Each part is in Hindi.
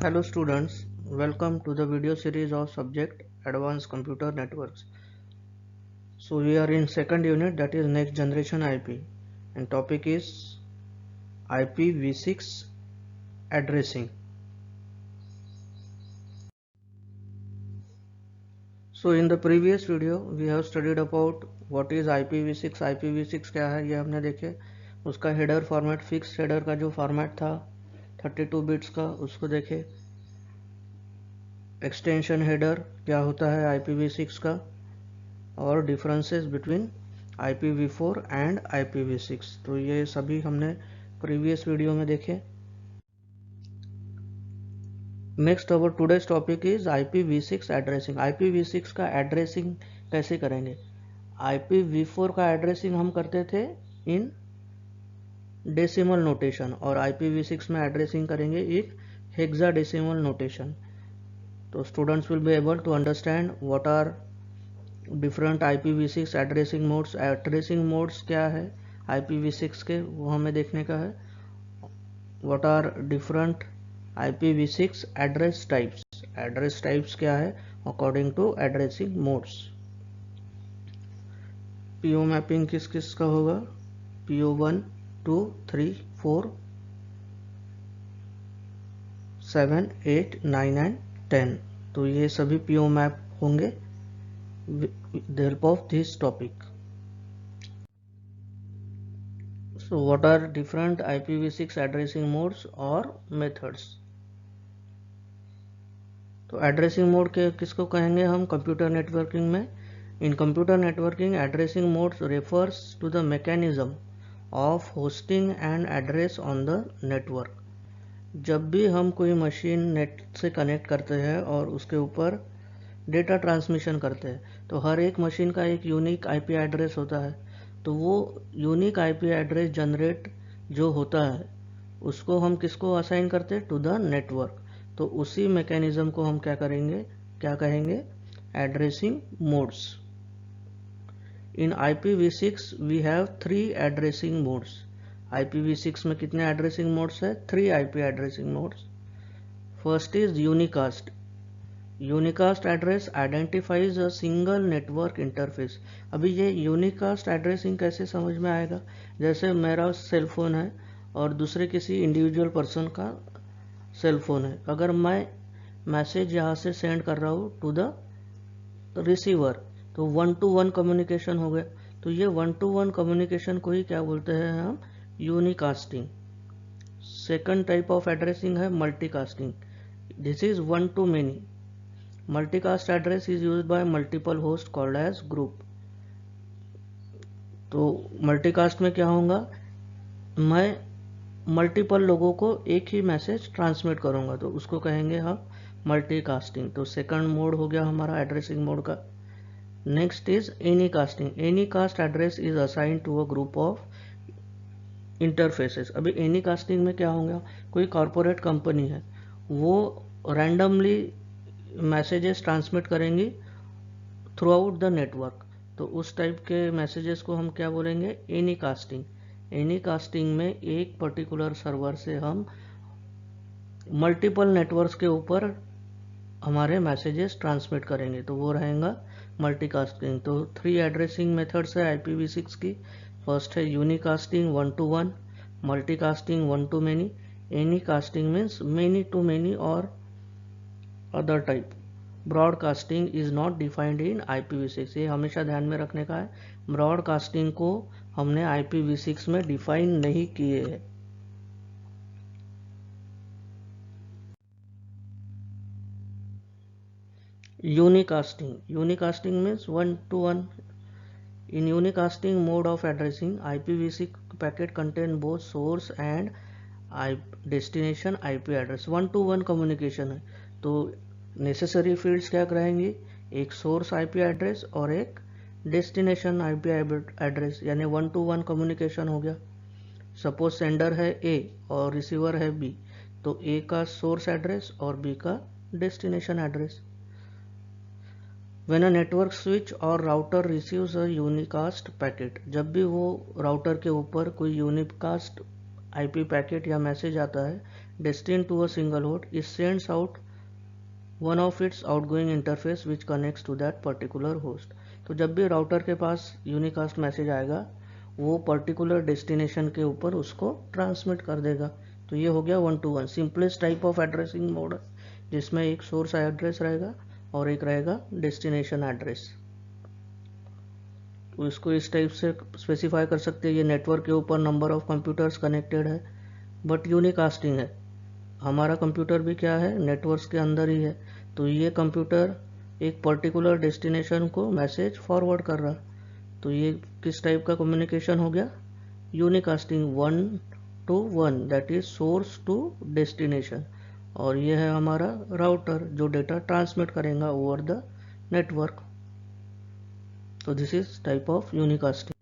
Hello students, welcome to the video series of subject Advanced Computer Networks. So we are in second unit, that is next generation IP, and topic is IPv6 addressing. So in the previous video we have studied about what is IPv6. IPv6 क्या है ये हमने देखे, उसका हेडर फॉर्मेट, फिक्स हेडर का जो फॉर्मेट था 32 बिट्स का उसको देखे, एक्सटेंशन हेडर क्या होता है IPv6 का, और differences between IPv4 and IPv6। तो ये सभी हमने प्रीवियस वीडियो में देखे। Next our today's topic is IPv6 addressing. IPv6 का एड्रेसिंग कैसे करेंगे? IPv4 का एड्रेसिंग हम करते थे इन डेसिमल नोटेशन और IPv6 में एड्रेसिंग करेंगे इन हेक्साडेसिमल नोटेशन। तो students will be able to understand what are different IPv6 addressing modes. Addressing modes क्या है IPv6 के, वो हमें देखने का है। What are different IPv6 address types. Address types क्या है according to addressing modes. PO mapping किस किस का होगा? PO 1, 2, 3, 4, 7, 8, 9 and 10। तो ये सभी PO मैप होंगे with the help of this topic. So what are different IPv6 addressing modes or methods? तो एड्रेसिंग मोड के किसको कहेंगे हम कंप्यूटर नेटवर्किंग में? In computer networking addressing modes refers to the mechanism of hosting and address on the network. जब भी हम कोई मशीन नेट से कनेक्ट करते हैं और उसके ऊपर डेटा ट्रांसमिशन करते हैं तो हर एक मशीन का एक यूनिक आईपी एड्रेस होता है। तो वो यूनिक आईपी एड्रेस जनरेट जो होता है उसको हम किसको असाइन करते हैं? To the network. तो उसी मैकेनिज्म को हम क्या कहेंगे? Addressing modes. In IPv6 we have 3 addressing modes. IPv6 में कितने एड्रेसिंग मोड्स है? 3 IP addressing modes. First is unicast. Unicast address identifies a single network interface. अभी ये यूनिकास्ट एड्रेसिंग कैसे समझ में आएगा? जैसे मेरा सेल फोन है और दूसरे किसी इंडिविजुअल पर्सन का सेल फोन है। अगर मैं मैसेज यहाँ से सेंड कर रहा हूँ टू द रिसीवर तो 1-to-1 कम्युनिकेशन हो गया। तो ये 1-to-1 कम्युनिकेशन को ही क्या बोलते हैं हम? Unicasting. Second type of addressing है multicasting. This is 1-to-many। Multicast address is used by multiple host called as group. तो मल्टीकास्ट में क्या होगा? मैं मल्टीपल लोगों को एक ही मैसेज ट्रांसमिट करूंगा तो उसको कहेंगे हम मल्टीकास्टिंग। तो सेकंड मोड हो गया हमारा एड्रेसिंग मोड का। Next is anycasting. Anycast address is assign to a group of interfaces. अभी एनी कास्टिंग में क्या होगा? कोई कॉर्पोरेट कंपनी है, वो रैंडमली मैसेजेस ट्रांसमिट करेंगी थ्रू आउट द नेटवर्क। तो उस टाइप के मैसेजेस को हम क्या बोलेंगे? Any casting. एनी कास्टिंग में एक पर्टिकुलर सर्वर से हम मल्टीपल नेटवर्क्स के ऊपर हमारे मैसेजेस ट्रांसमिट करेंगे तो वो रहेगा मल्टीकास्टिंग। तो 3 एड्रेसिंग मेथड्स है IPv6 की। फर्स्ट है unicasting 1-to-1, multicasting 1-to-many, any casting means many to many और other type. Broadcasting is not defined in IPv6। ये हमेशा ध्यान में रखने का है, ब्रॉडकास्टिंग को हमने IPv6 में डिफाइन नहीं किए है। यूनिकास्टिंग means 1-to-1। in unicasting mode of addressing IPv6 packet contain both source and destination IP address। 1-to-1 communication है तो नेसेसरी फील्ड्स क्या रहेंगी? एक सोर्स IP एड्रेस और एक डेस्टिनेशन IP एड्रेस, यानी 1-to-1 कम्युनिकेशन हो गया। सपोज सेंडर है A और रिसीवर है B, तो A का सोर्स एड्रेस और B का destination address. When a network switch or router receives a unicast packet, जब भी वो राउटर के ऊपर कोई यूनिकास्ट IP पैकेट या मैसेज आता है destined to a single host, it sends out one of its outgoing interface which connects to that particular host. तो जब भी राउटर के पास यूनिकास्ट मैसेज आएगा वो पर्टिकुलर डेस्टिनेशन के ऊपर उसको ट्रांसमिट कर देगा। तो ये हो गया 1-to-1 simplest type of addressing mode, जिसमें एक सोर्स एड्रेस रहेगा और एक रहेगा डेस्टिनेशन एड्रेस। तो इसको इस टाइप से स्पेसिफाई कर सकते हैं। ये नेटवर्क के ऊपर नंबर ऑफ कंप्यूटर्स कनेक्टेड है, बट यूनिकास्टिंग है। हमारा कंप्यूटर भी क्या है, नेटवर्क्स के अंदर ही है। तो ये कंप्यूटर एक पर्टिकुलर डेस्टिनेशन को मैसेज फॉरवर्ड कर रहा। तो ये किस टाइप का कम्युनिकेशन हो गया, unicasting 1-to-1, that is source to destination. और ये है हमारा राउटर जो डेटा ट्रांसमिट करेगा ओवर द नेटवर्क। तो this is type of unicasting.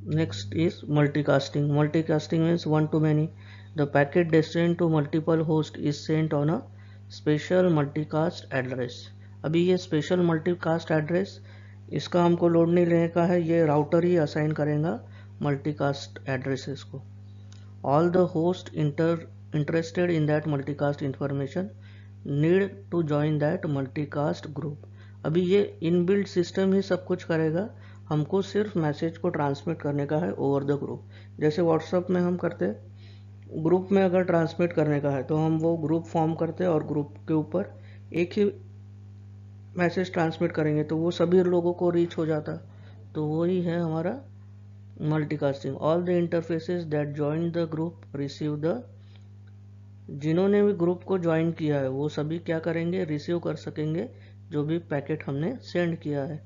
Next is multicasting. Multicasting means one to many. The packet destined to multiple hosts is sent on a special multicast address. अभी ये special multicast address इसका हमको लोड नहीं लेने का है, ये राउटर ही असाइन करेगा multicast addresses को। All the hosts interested in that multicast information need to join that multicast group. अभी ये इनबिल्ट सिस्टम ही सब कुछ करेगा, हमको सिर्फ मैसेज को ट्रांसमिट करने का है ओवर द ग्रुप। जैसे व्हाट्सएप में हम करते हैं, ग्रुप में अगर ट्रांसमिट करने का है तो हम वो ग्रुप फॉर्म करते हैं और ग्रुप के ऊपर एक ही मैसेज ट्रांसमिट करेंगे तो वो सभी लोगों को रीच हो जाता। तो वही है हमारा multicasting. All the interfaces that join the group receive the, जिन्होंने भी ग्रुप को ज्वाइन किया है वो सभी क्या करेंगे, रिसीव कर सकेंगे जो भी पैकेट हमने सेंड किया है।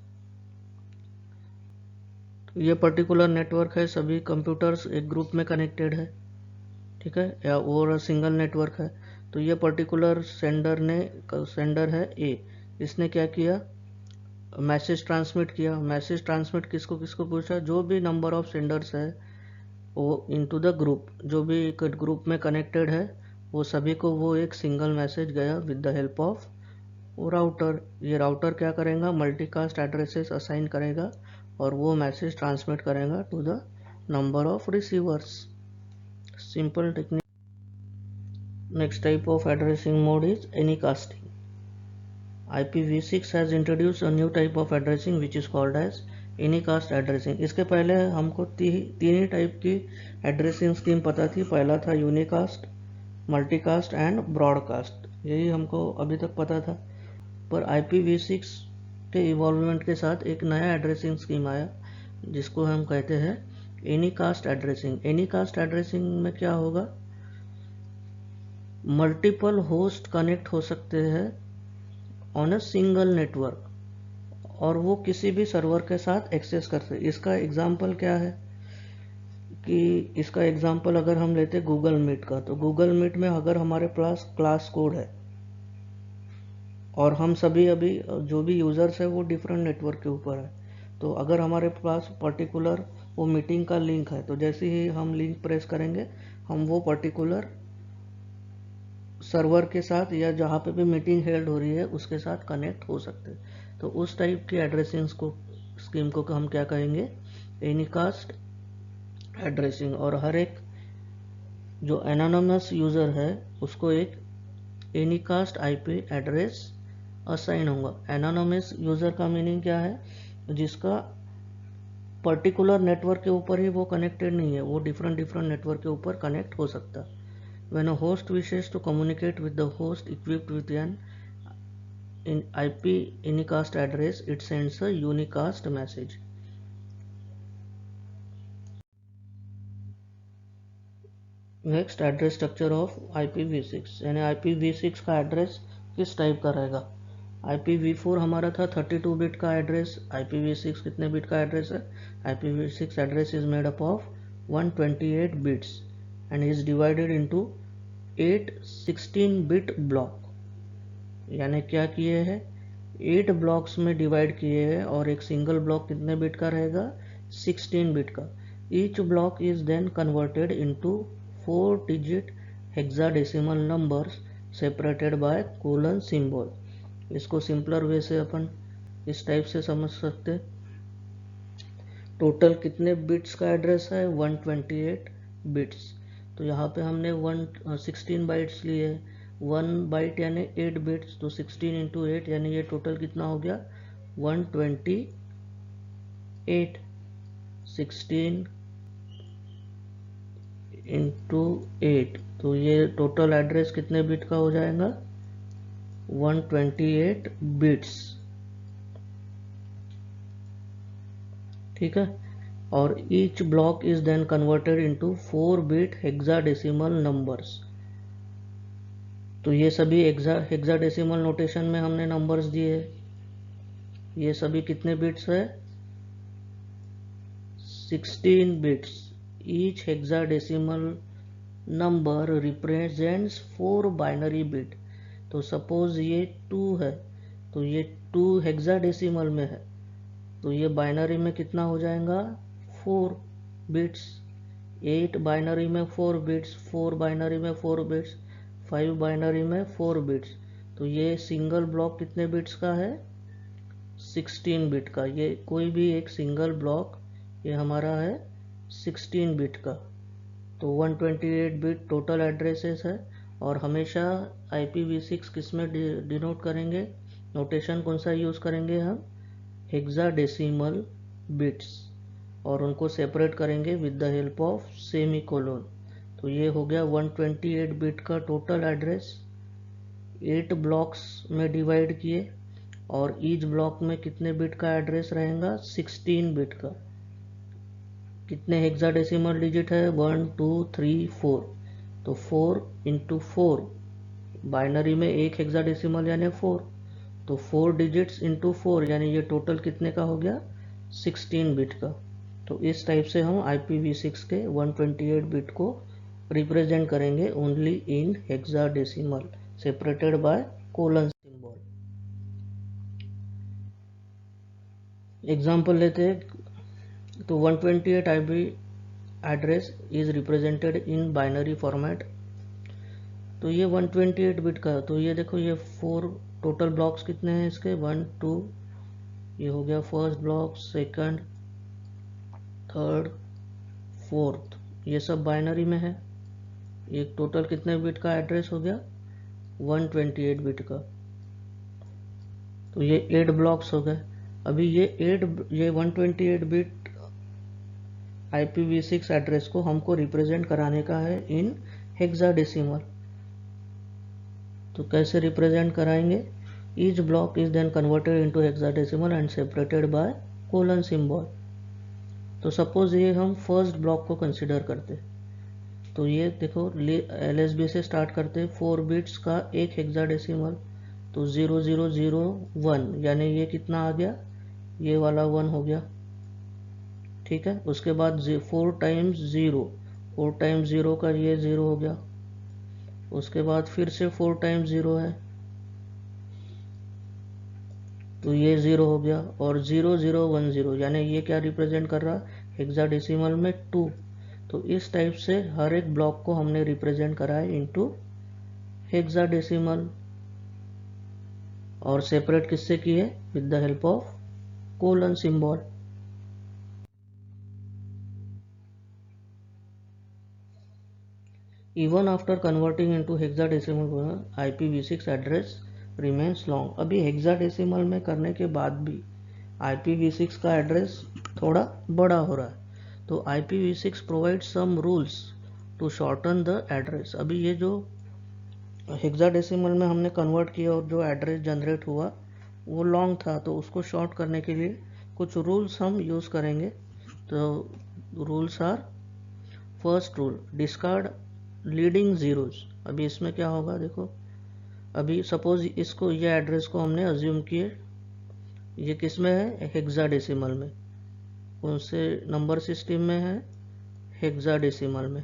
ये पर्टिकुलर नेटवर्क है, सभी कंप्यूटर्स एक ग्रुप में कनेक्टेड है, ठीक है, या और सिंगल नेटवर्क है। तो ये पर्टिकुलर सेंडर है ए, इसने क्या किया, मैसेज ट्रांसमिट किया। मैसेज ट्रांसमिट किसको किसको पूछा, जो भी नंबर ऑफ सेंडर्स है वो इनटू द ग्रुप, जो भी एक ग्रुप में कनेक्टेड है वो सभी को वो एक सिंगल मैसेज गया विद द हेल्प ऑफ वो राउटर। ये राउटर क्या करेगा, मल्टीकास्ट एड्रेसेस असाइन करेगा और वो मैसेज ट्रांसमिट करेगा to the number of receivers. Simple technique. Next type of addressing mode is anycasting. IPv6 has introduced a new type of addressing which is called as Anycast addressing. इसके पहले हमको तीन ही टाइप की एड्रेसिंग स्कीम पता थी। पहला था यूनिकास्ट, मल्टीकास्ट एंड ब्रॉडकास्ट, यही हमको अभी तक पता था। पर IPv6 के इवॉल्वमेंट के साथ एक नया एड्रेसिंग स्कीम आया जिसको हम कहते हैं एनीकास्ट एड्रेसिंग। एनीकास्ट एड्रेसिंग में क्या होगा, मल्टीपल होस्ट कनेक्ट हो सकते हैं ऑन अ सिंगल नेटवर्क और वो किसी भी सर्वर के साथ एक्सेस कर सकते। इसका एग्जांपल क्या है कि इसका एग्जांपल अगर हम लेते गूगल मीट का, तो गूगल मीट में अगर हमारे पास क्लास कोड है और हम सभी अभी जो भी यूज़र्स है वो डिफरेंट नेटवर्क के ऊपर है, तो अगर हमारे पास पर्टिकुलर वो मीटिंग का लिंक है तो जैसे ही हम लिंक प्रेस करेंगे हम वो पर्टिकुलर सर्वर के साथ या जहाँ पे भी मीटिंग हेल्ड हो रही है उसके साथ कनेक्ट हो सकते हैं। तो उस टाइप की एड्रेसिंग स्कीम को हम क्या कहेंगे, एनीकास्ट एड्रेसिंग। और हर एक जो एनोनिमस यूज़र है उसको एक एनीकास्ट IP एड्रेस असाइन होगा। एनोनिमस यूज़र का मीनिंग क्या है, जिसका पर्टिकुलर नेटवर्क के ऊपर ही वो कनेक्टेड नहीं है, वो डिफरेंट नेटवर्क के ऊपर कनेक्ट हो सकता है। When a host wishes to communicate with the host equipped with an IP unicast address, it sends a unicast message. Next address structure of IPv6, यानी IPv6 का एड्रेस किस टाइप का रहेगा। IPv4 हमारा था 32 बिट का एड्रेस, IPv6 कितने बिट का एड्रेस है, IPv6 address is made up of 128 bits and is divided into 8 16-बिट ब्लॉक। यानी क्या किए हैं, 8 ब्लॉक्स में डिवाइड किए हैं और एक सिंगल ब्लॉक कितने बिट का रहेगा, 16 बिट का। Each block is then converted into four digit hexadecimal numbers separated by colon symbol. इसको सिंपलर वे से अपन इस टाइप से समझ सकते, टोटल कितने बिट्स का एड्रेस है, 128 बिट्स। तो यहाँ पे हमने 16 बाइट्स लिए, 1 बाइट यानी 8 बिट्स, तो 16 इंटू 8 यानी ये टोटल कितना हो गया 128। 16 इंटू 8, तो ये टोटल एड्रेस कितने बिट का हो जाएगा 128 बिट्स। ठीक है, और each block is then converted into 4 bit hexadecimal numbers. तो ये सभी हेक्साडेसिमल नोटेशन में हमने नंबर्स दिए। ये सभी कितने बिट्स है 16 bits. Each hexadecimal number represents 4 binary bit. तो सपोज ये 2 है, तो ये 2 हेक्साडेसिमल में है, तो ये बाइनरी में कितना हो जाएगा 4 बिट्स। 8 बाइनरी में 4 बिट्स, 4 बाइनरी में 4 बिट्स, 5 बाइनरी में 4 बिट्स। तो ये सिंगल ब्लॉक कितने बिट्स का है 16 बिट का। ये कोई भी एक सिंगल ब्लॉक ये हमारा है 16 बिट का। तो 128 बिट टोटल एड्रेसेस है। और हमेशा IPv6 किस में डिनोट करेंगे, नोटेशन कौन सा यूज़ करेंगे हम हेक्साडेसिमल बिट्स, और उनको सेपरेट करेंगे with the help of semicolon. तो ये हो गया 128 बिट का टोटल एड्रेस, 8 ब्लॉक्स में डिवाइड किए, और ईच ब्लॉक में कितने बिट का एड्रेस रहेगा 16 बिट का। कितने हेक्साडेसिमल डिजिट है 1 2 3 4, तो 4 इंटू 4, बाइनरी में एक हेक्साडेसिमल यानी 4, तो 4 डिजिट्स इंटू 4 यानी ये टोटल कितने का हो गया 16 बिट का। तो इस टाइप से हम IPv6 के 128 बिट को रिप्रेजेंट करेंगे only in hexadecimal separated by colon symbol. Example लेते हैं। तो 128 IP address is represented in binary format. तो ये 128 बिट का, तो ये देखो ये 4 टोटल ब्लॉक्स कितने हैं इसके 1 2, ये हो गया first block, second, third, fourth, ये सब बाइनरी में है। ये टोटल कितने बिट का एड्रेस हो गया 128 बिट का। तो ये 8 ब्लॉक्स हो गए। अभी ये 128 बिट IPv6 एड्रेस को हमको रिप्रेजेंट कराने का है इन हेक्साडेसिमल। तो कैसे रिप्रेजेंट कराएंगे, each block is then converted into hexadecimal and separated by colon symbol. तो सपोज ये हम फर्स्ट ब्लॉक को कंसिडर करते, तो ये देखो LSB से स्टार्ट करते, 4 बिट्स का एक हेक्साडेसिमल, तो 0001 यानी ये कितना आ गया, ये वाला 1 हो गया। ठीक है, उसके बाद 4 टाइम्स 0, 4 टाइम्स 0 का ये 0 हो गया। उसके बाद फिर से 4 टाइम्स 0 है, तो ये 0 हो गया। और 0010 यानी ये क्या रिप्रेजेंट कर रहा हेक्साडेसिमल में 2। तो इस टाइप से हर एक ब्लॉक को हमने रिप्रेजेंट करा है इनटू हेक्साडेसिमल, और सेपरेट किससे किए with the help of colon symbol. Even after converting into hexadecimal, IPv6 address remains long। अभी हेक्साडेसिमल में करने के बाद भी IPv6 का एड्रेस थोड़ा बड़ा हो रहा है। तो IPv6 provide some rules to shorten the address. अभी ये जो हेक्साडेसिमल में हमने कन्वर्ट किया और जो एड्रेस जनरेट हुआ वो लॉन्ग था, तो उसको शॉर्ट करने के लिए कुछ रूल्स हम यूज़ करेंगे। तो rules are, first rule discard leading zeros. अभी इसमें क्या होगा देखो, अभी सपोज इसको ये एड्रेस को हमने अज्यूम किए ये किस में है हेक्साडेसिमल में, कौन से नंबर सिस्टम में है हेक्साडेसिमल में।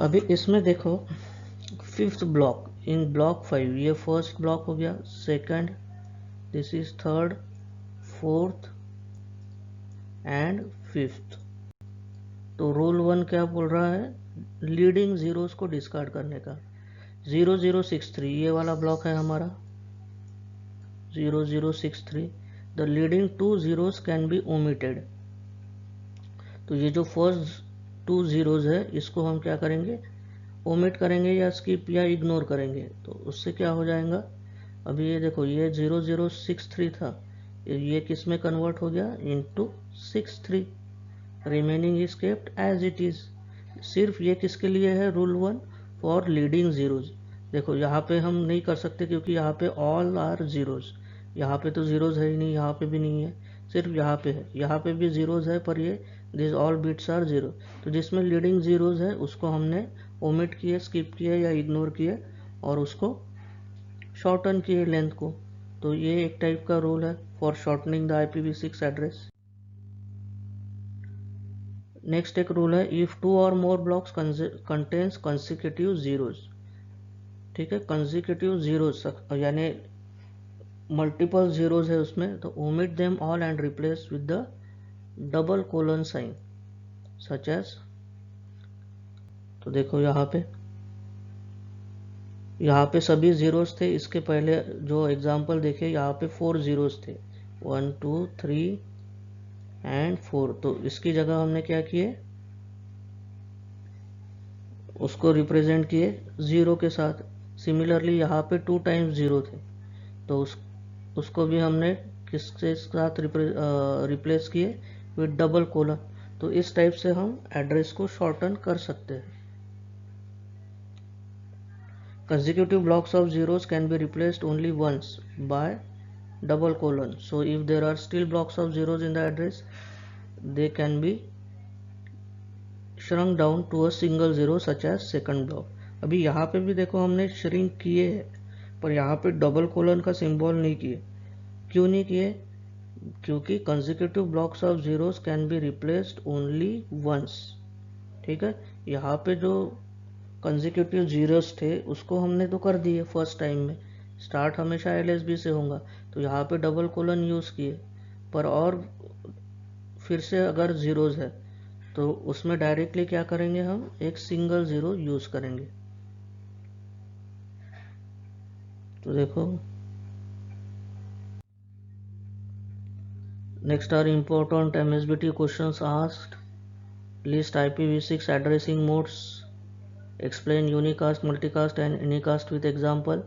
अभी इसमें देखो फिफ्थ ब्लॉक इन ब्लॉक 5, ये फर्स्ट ब्लॉक हो गया, second, this is third, fourth and fifth. तो रूल 1 क्या बोल रहा है, लीडिंग जीरोस को डिस्कार्ड करने का। 0063 ये वाला ब्लॉक है हमारा 0063, the leading 2 zeros can be omitted. तो ये जो फर्स्ट 2 जीरोज है इसको हम क्या करेंगे, ओमिट करेंगे या स्किप या इग्नोर करेंगे। तो उससे क्या हो जाएगा, अभी ये देखो ये 0063 था, ये किस में कन्वर्ट हो गया, into 63, remaining is kept as it is. सिर्फ ये किसके लिए है, रूल 1 फॉर लीडिंग जीरोज। देखो यहाँ पे हम नहीं कर सकते क्योंकि यहाँ पे ऑल आर जीरोज, यहाँ पे तो जीरोज है ही नहीं, यहाँ पे भी नहीं है, सिर्फ यहाँ पे है, यहाँ पे भी जीरोज है पर ये this all bits are zero. तो जिसमें लीडिंग जीरोज है उसको हमने ओमिट किए, स्किप किए या इग्नोर किए और उसको शॉर्टन किए लेंथ को। तो ये एक टाइप का रूल है for shortening the IPv6 address. Next एक रूल है, इफ 2 और more blocks contains consecutive zeros. ठीक है, कंसेक्यूटिव जीरोज यानी मल्टीपल जीरोज है उसमें, तो omit them all and replace with the double colon sign such as. तो देखो यहाँ पे सभी जीरोज थे, इसके पहले जो एग्जांपल देखे यहाँ पे 4 जीरोज थे, 1 2 3 एंड 4। तो इसकी जगह हमने क्या किए, उसको रिप्रेजेंट किए 0 के साथ। सिमिलरली यहाँ पे 2 टाइम्स 0 थे, तो उसको भी हमने किसके साथ रिप्लेस किए, विद डबल कोलन। तो इस टाइप से हम एड्रेस को शॉर्टन कर सकते हैं। Consecutive blocks of zeros can be replaced only once by double colon. So if there are still blocks of zeros in the address, they can be shrunk down to a single zero such as second block. अभी यहाँ पे भी देखो हमने shrink किए हैं, पर यहाँ पे डबल कोलन का सिंबल नहीं किए। क्यों नहीं किए, क्योंकि consecutive blocks of zeros can be replaced only once। ठीक है, यहाँ पे जो कंसेक्यूटिव जीरोस थे उसको हमने तो कर दिए फर्स्ट टाइम में, स्टार्ट हमेशा LSB से होगा, तो यहाँ पे डबल कोलन यूज़ किए। पर और फिर से अगर जीरोज है तो उसमें डायरेक्टली क्या करेंगे, हम एक सिंगल जीरो यूज़ करेंगे। तो देखो next are important MSBT questions asked, list IPv6 addressing modes, explain unicast, multicast and anycast with example,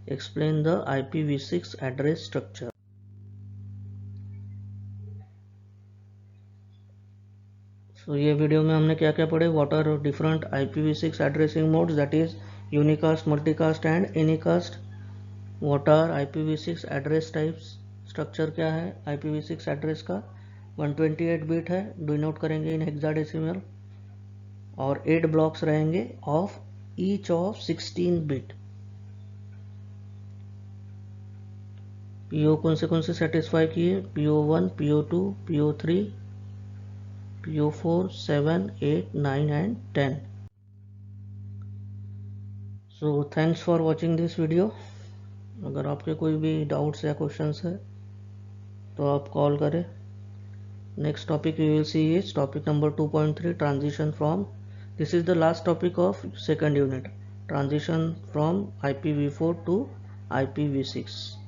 explain the IPv6 address structure। So ये वीडियो में हमने क्या क्या पढ़े, what are different IPv6 addressing modes, that is unicast, multicast and anycast। what are IPv6 address types, structure क्या है IPv6 एड्रेस का, 128 बिट है, डिनोट करेंगे इन हेक्साडेसिमल, और 8 ब्लॉक्स रहेंगे of each of 16 bit. PO कौन से सेटिस्फाई किए, PO1, PO2, PO3, PO4, 7, 8, 9 and 10। So thanks for watching this video. अगर आपके कोई भी डाउट्स या क्वेश्चंस है तो आप कॉल करें। Next topic we will see is topic number 2.3, transition from, this is the last topic of second unit, transition from IPv4 to IPv6।